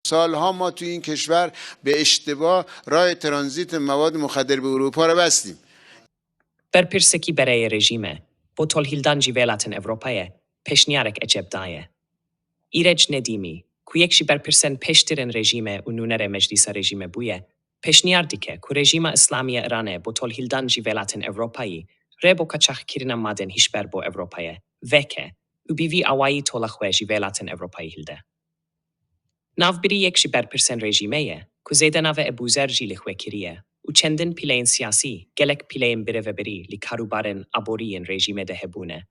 سالها ما توی این کشور به اشتباه راه ترانزیت مواد مخدر به اروپا رو بستیم. Berpirsekî berê rêjîmê, bo tolhildan jî welatên Ewropayê, pêşniyarek ecêb daye. İreç nedîmî, ku yek jî berpirsen pêştirên rêjîmê û nûnerê meclîsa rêjîmê bûye, pêşniyar dike ku rêjîma İslamiya Îranê bo tolhildan jî welatên Ewropayî, rê bo kaçaxkirina madên hîşber bo Ewropayê, veke, û bi vî awayî tolaxwe jî welatên Ewropayî hilde. Navbirî yek jî berpirsen rêjîmê ye, ku zêde navê Ebûzer jî li xwe kiriye, û çendin pîleyên siyasî, gelek pîleyên birêveberî li karûbarên aboriyên rêjîmê de hebûne.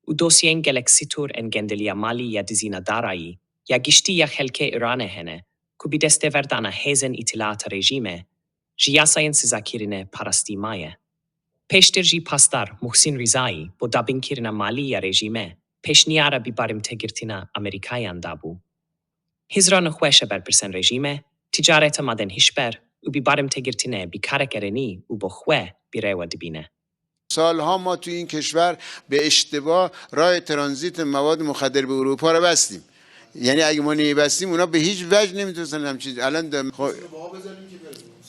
û dosyeyên gelek sîtor ên gendiliya malî ya dizîna darayî, ya giştî ya xelkê Îranê hene, ku bi destêverdana hêzên îtilata rêjîmê, ji yasayên sizakirînê parastî maye. Pêştir jî pasdar Muhsin Rîzayî bo dabînkirina malî ya rêjîmê, pêşniyara bi barîmtêgirtina Amerîkayan dabû. Hîzra nixweş berpirsen rêjîmê, ticareta madên hîşber û bi barîmtêgirtinê bi karek erenî û bo xwe bi rêwe dibîne. سالها ما توی این کشور به اشتباه راه ترانزیت مواد مخدر به اروپا رو بستیم. یعنی اگه ما نمیبستیم اونا به هیچ وجه نمیتونستن همچین الان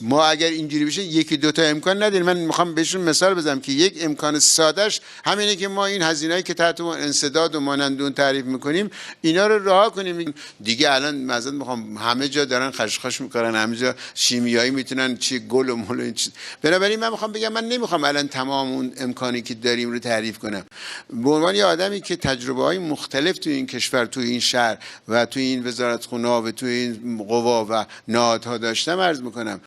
ما اگر اینجوری بشه یکی دوتا امکان نداریم. من میخوام بهشون مثال بزنم که یک امکان سادهش همینه که ما این هزینه‌ای که تحت انسداد و مانند اون تعریف میکنیم اینا رو رها کنیم. دیگه الان مثلا میخوام همه جا دارن خشخاش میکنن، همه جا شیمیایی میتونن چی گل و مول این چیز. بنابراین من میخوام بگم من نمیخوام الان تمام اون امکانی که داریم رو تعریف کنم. به عنوان یه آدمی که تجربه های مختلف تو این کشور، تو این شهر و تو این وزارتخونه و تو این قوا و نهادها داشتم عرض میکنم.